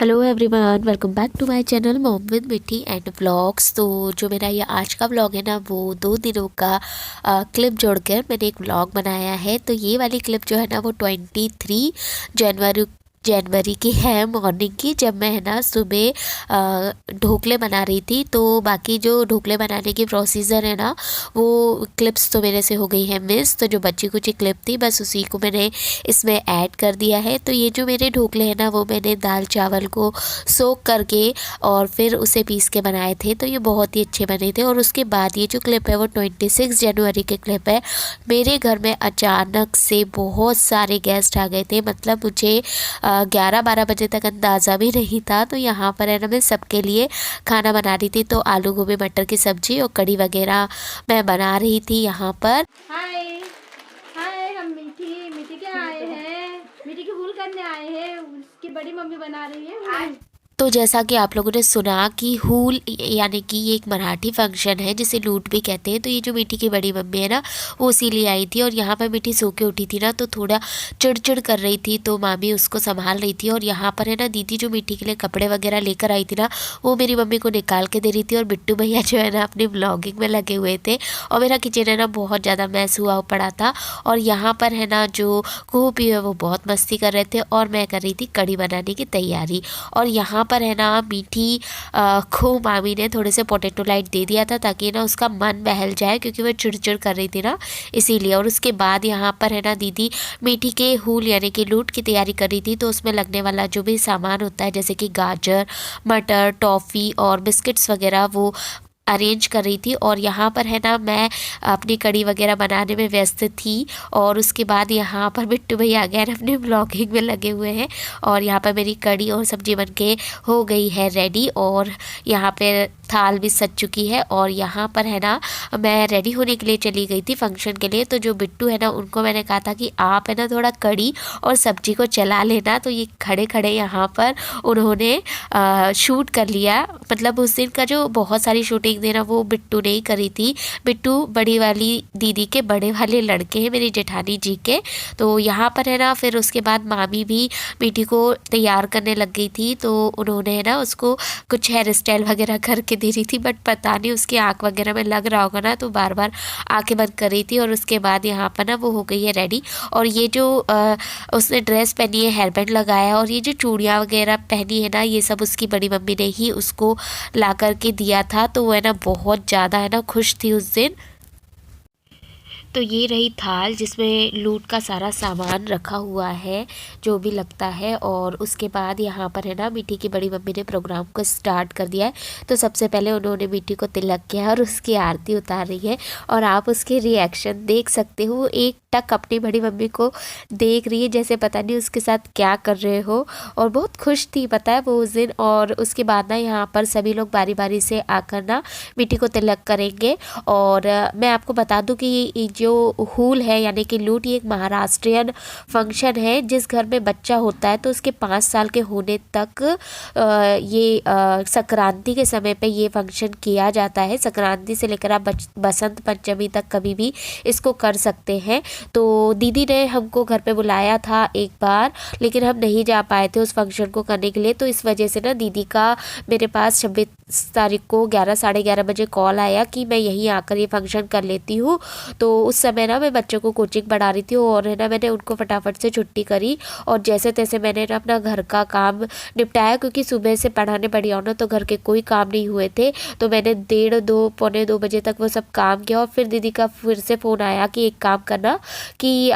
Hello everyone, welcome back to my channel mom with Mithi and vlogs. तो जो मेरा ये आज का व्लॉग है ना, वो 2 दिनों का क्लिप जोड़कर मैंने एक व्लॉग बनाया है। तो ये वाली क्लिप जो है ना, वो 23 जनवरी की है, मॉर्निंग की, जब मैं है ना सुबह ढोकले बना रही थी। तो बाकी जो ढोकले बनाने की प्रोसीजर है ना, वो क्लिप्स तो मेरे से हो गई है मिस। तो जो बच्ची कुछ क्लिप थी, बस उसी को मैंने इसमें ऐड कर दिया है। तो ये जो मेरे ढोकले हैं ना, वो मैंने दाल चावल को सोक करके और फिर उसे पीस के बनाए थे। तो ये बहुत ही अच्छे बने थे। और उसके बाद ये जो क्लिप है वो 26 जनवरी के क्लिप है। मेरे घर में अचानक से बहुत सारे गेस्ट आ गए थे। मतलब मुझे 11-12 बजे तक अंदाज़ा भी नहीं था। तो यहाँ पर है ना, मैं सबके लिए खाना बना रही थी। तो आलू गोभी मटर की सब्ज़ी और कढ़ी वगैरह मैं बना रही थी यहाँ पर। हाय हाय, हम मिठी के आए हैं, मिठी की हुल करने आए हैं। उसकी बड़ी मम्मी बना रही है हुल। तो जैसा कि आप लोगों ने सुना कि हूल यानी कि ये एक मराठी फंक्शन है जिसे लूट भी कहते हैं। तो ये जो मिठी की बड़ी मम्मी है ना, वो इसीलिए आई थी। और यहाँ पर मिठी सो के उठी थी ना, तो थोड़ा चिड़चिड़ कर रही थी, तो मामी उसको संभाल रही थी। और यहाँ पर है ना, दीदी जो मिठी के लिए कपड़े वगैरह लेकर आई थी ना, वो मेरी मम्मी को निकाल के दे रही थी। और बिट्टू भैया जो है ना, अपनी ब्लॉगिंग में लगे हुए थे। और मेरा किचन है ना, बहुत ज़्यादा मैस हुआ पड़ा था। और यहाँ पर है ना, जो खूबी है वो बहुत मस्ती कर रहे थे और मैं कर रही थी कढ़ी बनाने की तैयारी। और यहाँ पर है ना, मीठी को मामी ने थोड़े से पोटैटो लाइट दे दिया था, ताकि ना उसका मन बहल जाए, क्योंकि वह चिड़चिड़ कर रही थी ना, इसीलिए। और उसके बाद यहाँ पर है ना, दीदी मीठी के हूल यानी कि लूट की तैयारी कर रही थी। तो उसमें लगने वाला जो भी सामान होता है, जैसे कि गाजर, मटर, टॉफ़ी और बिस्किट्स वगैरह, वो अरेंज कर रही थी। और यहाँ पर है ना, मैं अपनी कढ़ी वगैरह बनाने में व्यस्त थी। और उसके बाद यहाँ पर बिट्टू भैया अगैन अपने ब्लॉगिंग में लगे हुए हैं। और यहाँ पर मेरी कढ़ी और सब्जी बनके हो गई है रेडी। और यहाँ पे थाल भी सज चुकी है। और यहाँ पर है ना, मैं रेडी होने के लिए चली गई थी फंक्शन के लिए। तो जो बिट्टू है ना, उनको मैंने कहा था कि आप है ना, थोड़ा कढ़ी और सब्जी को चला लेना। तो ये खड़े खड़े यहाँ पर उन्होंने शूट कर लिया। मतलब उस दिन का जो बहुत सारी शूटिंग देना, वो बिट्टू ने ही करी थी। बिट्टू बड़ी वाली दीदी के बड़े वाले लड़के हैं, मेरी जेठानी जी के। तो यहाँ पर है ना, फिर उसके बाद मामी भी मीठी को तैयार करने लग गई थी। तो उन्होंने है ना, उसको कुछ हेयर स्टाइल वगैरह करके दे रही थी, बट पता नहीं उसकी आँख वगैरह में लग रहा होगा ना, तो बार बार आँखें बंद कर रही थी। और उसके बाद यहाँ पर ना, वो हो गई है रेडी। और ये जो उसने ड्रेस पहनी है, हेयर बैंड लगाया, और ये जो चूड़ियाँ वगैरह पहनी है ना, ये सब उसकी बड़ी मम्मी ने ही उसको ला करके दिया था। तो वो है ना, बहुत ज़्यादा है ना, खुश थी उस दिन। तो ये रही थाल, जिसमें लूट का सारा सामान रखा हुआ है, जो भी लगता है। और उसके बाद यहाँ पर है ना, मीठी की बड़ी मम्मी ने प्रोग्राम को स्टार्ट कर दिया है। तो सबसे पहले उन्होंने मीठी को तिलक किया और उसकी आरती उतार रही है। और आप उसके रिएक्शन देख सकते हो, एक टक अपनी बड़ी मम्मी को देख रही है, जैसे पता नहीं उसके साथ क्या कर रहे हो। और बहुत खुश थी, पता है, वो उस दिन। और उसके बाद ना, यहाँ पर सभी लोग बारी बारी से आकर ना मीठी को तिलक करेंगे। और मैं आपको बता दूं कि जो हूल है यानी कि लूट, ये एक महाराष्ट्रियन फंक्शन है। जिस घर में बच्चा होता है, तो उसके 5 साल के होने तक ये संक्रांति के समय पे ये फंक्शन किया जाता है। संक्रांति से लेकर आप बसंत पंचमी तक कभी भी इसको कर सकते हैं। तो दीदी ने हमको घर पे बुलाया था एक बार, लेकिन हम नहीं जा पाए थे उस फंक्शन को करने के लिए। तो इस वजह से ना, दीदी का मेरे पास 26 तारीख को 11 साढ़े 11 बजे कॉल आया कि मैं यहीं आकर ये फंक्शन कर लेती हूँ। तो उस समय ना, मैं बच्चों को कोचिंग पढ़ा रही थी। और है ना, मैंने उनको फटाफट से छुट्टी करी। और जैसे तैसे मैंने ना अपना घर का काम निपटाया, क्योंकि सुबह से पढ़ाने बढ़िया हो ना, तो घर के कोई काम नहीं हुए थे। तो मैंने 1:30 पौने 2 बजे तक वो सब काम किया। और फिर दीदी का फिर से फ़ोन आया कि एक काम करना, कि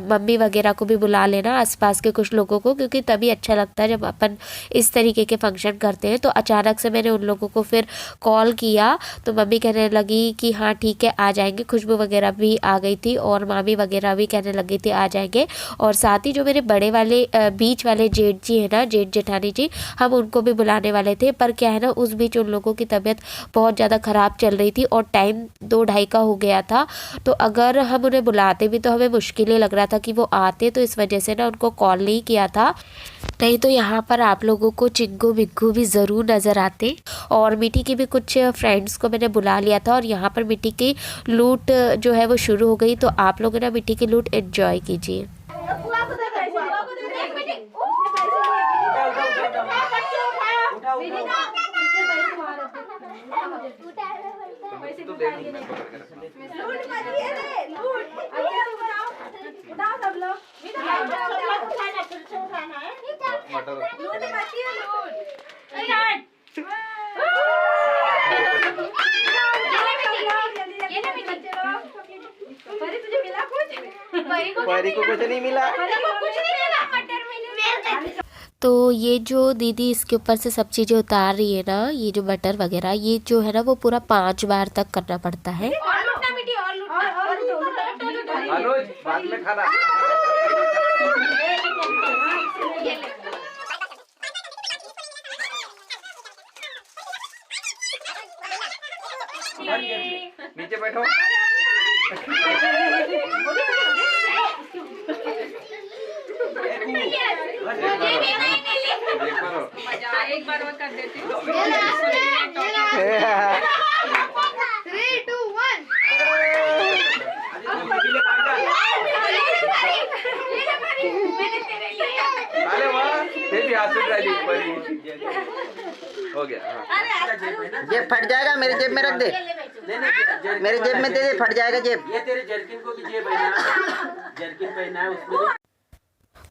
मम्मी वगैरह को भी बुला लेना, आसपास के कुछ लोगों को, क्योंकि तभी अच्छा लगता है जब अपन इस तरीके के फंक्शन करते हैं। तो अचानक से मैंने उन लोगों को फिर कॉल किया। तो मम्मी कहने लगी कि हाँ ठीक है, आ जाएंगे। खुशबू वगैरह भी आ गई थी और मामी वगैरह भी कहने लगी थी आ जाएंगे। और साथ ही जो मेरे बड़े वाले बीच वाले जेठ जी है ना, जेठ जेठानी जी, हम उनको भी बुलाने वाले थे। पर क्या है ना, उस बीच उन लोगों की तबीयत बहुत ज़्यादा ख़राब चल रही थी और टाइम 2-2:30 का हो गया था। तो अगर हम उन्हें बुलाते भी तो हमें मुश्किल ही लग रहा था कि वो आते। तो इस वजह से ना, उनको कॉल नहीं किया था। नहीं तो यहाँ पर आप लोगों को चिंगू बिग्गू भी ज़रूर नज़र आते। और मीठी की भी कुछ फ्रेंड्स को मैंने बुला लिया था। और यहाँ पर मिट्टी की लूट जो है वो शुरू हो गई। तो आप लोग ना, मिट्टी की लूट एंजॉय कीजिए। इसके भाई को मारो वैसे तो देख मैं पकड़ के रखना। लूट मत ये रे लूट अच्छा तो उठाओ सब लोग मटर लूट मत ये लूट ये ना बच्चे लोग परी तुझे मिला कुछ परी को कुछ नहीं मिला। परी को कुछ नहीं मिला मटर मिले तो ये जो दीदी इसके ऊपर से सब चीज़ें उतार रही है ना, ये जो बटर वगैरह, ये जो है ना वो पूरा 5 बार तक करना पड़ता है। और लूटना मिट्टी और लूटना अनुज बाद में खाना। नीचे बैठो। एक बार वो कर देती हूँ 3 2 1 अरे वाह बेबी आंसू डाली परी हो गया। हाँ जेब फट जाएगा, मेरी जेब में रख दे, मेरी जेब में दे दे, फट जाएगा जेब। ये तेरे जर्किन को भी जेब है ना, जर्किन पहना है उसमें।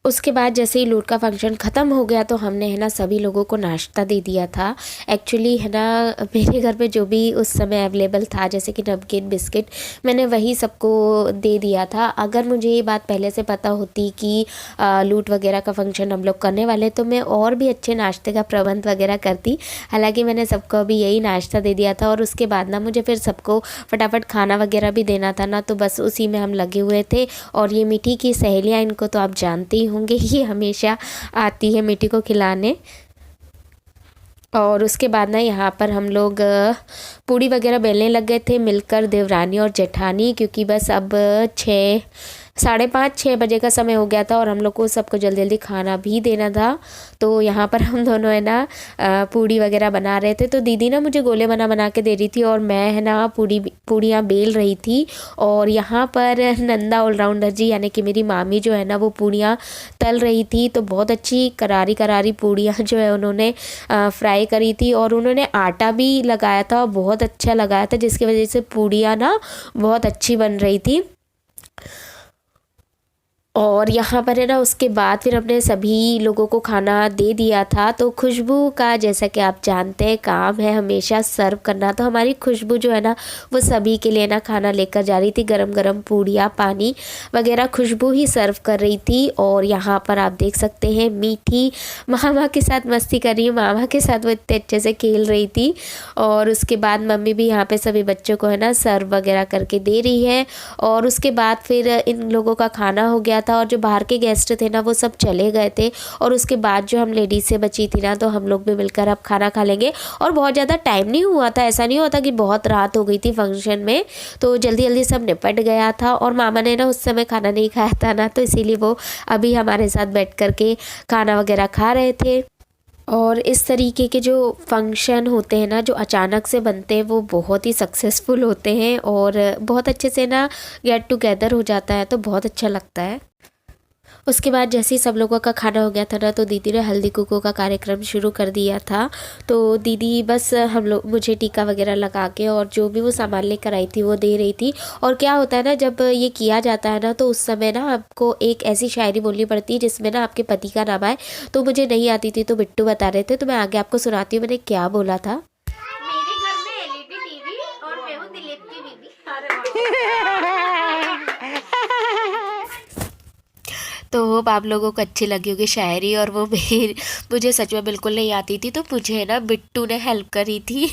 उसके बाद जैसे ही लूट का फंक्शन ख़त्म हो गया तो हमने है ना सभी लोगों को नाश्ता दे दिया था। एक्चुअली है ना मेरे घर में जो भी उस समय अवेलेबल था, जैसे कि नमकीन बिस्किट, मैंने वही सबको दे दिया था। अगर मुझे ये बात पहले से पता होती कि लूट वगैरह का फंक्शन हम लोग करने वाले तो मैं और भी अच्छे नाश्ते का प्रबंध वगैरह करती। हालांकि मैंने सबको अभी यही नाश्ता दे दिया था और उसके बाद ना मुझे फिर सबको फटाफट खाना वगैरह भी देना था ना, तो बस उसी में हम लगे हुए थे। और ये मीठी की सहेलियाँ, इनको तो आप जानते ही होंगे, ये हमेशा आती है मीठी को खिलाने। और उसके बाद ना यहाँ पर हम लोग पूड़ी वगैरह बेलने लग गए थे मिलकर, देवरानी और जेठानी, क्योंकि बस अब 5:30-6 बजे का समय हो गया था और हम लोग को सबको जल्दी जल्दी खाना भी देना था। तो यहाँ पर हम दोनों है ना पूड़ी वगैरह बना रहे थे। तो दीदी ना मुझे गोले बना के दे रही थी और मैं है ना पूड़ियाँ बेल रही थी। और यहाँ पर नंदा ऑलराउंडर जी यानी कि मेरी मामी जो है ना वो पूड़ियाँ तल रही थी। तो बहुत अच्छी करारी करारी पूड़ियाँ जो है उन्होंने फ्राई करी थी और उन्होंने आटा भी लगाया था, बहुत अच्छा लगाया था, जिसकी वजह से पूड़ियाँ ना बहुत अच्छी बन रही थी। और यहाँ पर है ना उसके बाद फिर हमने सभी लोगों को खाना दे दिया था। तो खुशबू का, जैसा कि आप जानते हैं, काम है हमेशा सर्व करना। तो हमारी खुशबू जो है ना वो सभी के लिए ना खाना लेकर जा रही थी, गरम गरम पूड़ियाँ, पानी वगैरह खुशबू ही सर्व कर रही थी। और यहाँ पर आप देख सकते हैं मीठी मामा के साथ मस्ती कर रही है, मामा के साथ वो इतने अच्छे से खेल रही थी। और उसके बाद मम्मी भी यहाँ पे सभी बच्चों को है ना सर्व वगैरह करके दे रही है। और उसके बाद फिर इन लोगों का खाना हो गया था और जो बाहर के गेस्ट थे ना वो सब चले गए थे। और उसके बाद जो हम लेडीज से बची थी ना, तो हम लोग भी मिलकर अब खाना खा लेंगे। और बहुत ज़्यादा टाइम नहीं हुआ था, ऐसा नहीं हुआ था कि बहुत रात हो गई थी फंक्शन में, तो जल्दी जल्दी सब निपट गया था। और मामा ने ना उस समय खाना नहीं खाया था ना, तो इसीलिए वो अभी हमारे साथ बैठ कर के खाना वगैरह खा रहे थे। और इस तरीके के जो फंक्शन होते हैं ना, जो अचानक से बनते हैं, वो बहुत ही सक्सेसफुल होते हैं और बहुत अच्छे से ना गेट टुगेदर हो जाता है, तो बहुत अच्छा लगता है। उसके बाद जैसे ही सब लोगों का खाना हो गया था ना, तो दीदी ने हल्दी कुकू का कार्यक्रम शुरू कर दिया था। तो दीदी बस हम लोग मुझे टीका वगैरह लगा के और जो भी वो सामान लेकर आई थी वो दे रही थी। और क्या होता है ना, जब ये किया जाता है ना, तो उस समय ना आपको एक ऐसी शायरी बोलनी पड़ती है जिसमें ना आपके पति का नाम आए। तो मुझे नहीं आती थी, तो बिट्टू बता रहे थे, तो मैं आगे आपको सुनाती हूँ मैंने क्या बोला था। मेरे घर में एलईडी टीवी और मैं हूँ दिलीप की बीवी। तो होप आप लोगों को अच्छी लगी होगी शायरी, और वो मुझे सच में बिल्कुल नहीं आती थी, तो मुझे ना बिट्टू ने हेल्प करी थी।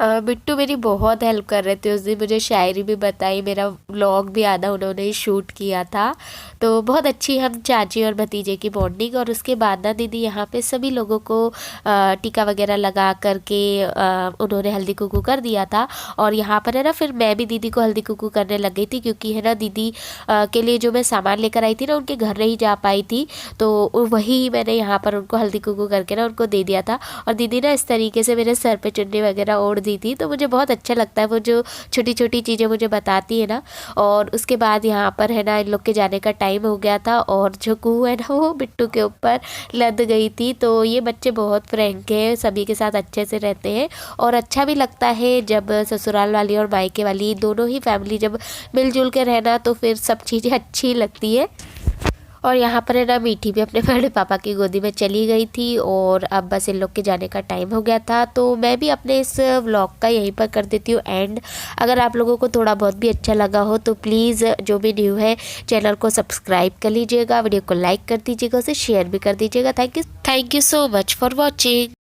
बिट्टू मेरी बहुत हेल्प कर रहे थे उस दिन, मुझे शायरी भी बताई, मेरा व्लॉग भी आधा उन्होंने ही शूट किया था। तो बहुत अच्छी हम चाची और भतीजे की बॉन्डिंग। और उसके बाद ना दीदी यहाँ पे सभी लोगों को टीका वगैरह लगा करके उन्होंने हल्दी कुकू कर दिया था। और यहाँ पर है ना फिर मैं भी दीदी को हल्दी कुकू करने लग गई थी, क्योंकि है ना दीदी के लिए जो मैं सामान लेकर आई थी ना, उनके घर नहीं जा पाई थी, तो वही मैंने यहाँ पर उनको हल्दी कुंकू करके ना उनको दे दिया था। और दीदी ना इस तरीके से मेरे सर पे चुन्नी वगैरह ओढ़ दी थी, तो मुझे बहुत अच्छा लगता है वो जो छोटी छोटी चीज़ें मुझे बताती है ना। और उसके बाद यहाँ पर है ना इन लोग के जाने का टाइम हो गया था, और जो कुहू है ना वो बिट्टू के ऊपर लद गई थी। तो ये बच्चे बहुत फ्रैंक हैं, सभी के साथ अच्छे से रहते हैं, और अच्छा भी लगता है जब ससुराल वाली और मायके वाली दोनों ही फैमिली जब मिलजुल के रहना, तो फिर सब चीज़ें अच्छी लगती है। और यहाँ पर है ना मीठी भी अपने बड़े पापा की गोदी में चली गई थी, और अब बस इन लोग के जाने का टाइम हो गया था। तो मैं भी अपने इस व्लॉग का यहीं पर कर देती हूँ एंड। अगर आप लोगों को थोड़ा बहुत भी अच्छा लगा हो तो प्लीज़ जो भी न्यू है चैनल को सब्सक्राइब कर लीजिएगा, वीडियो को लाइक कर दीजिएगा, उसे शेयर भी कर दीजिएगा। Thank you so much for watching.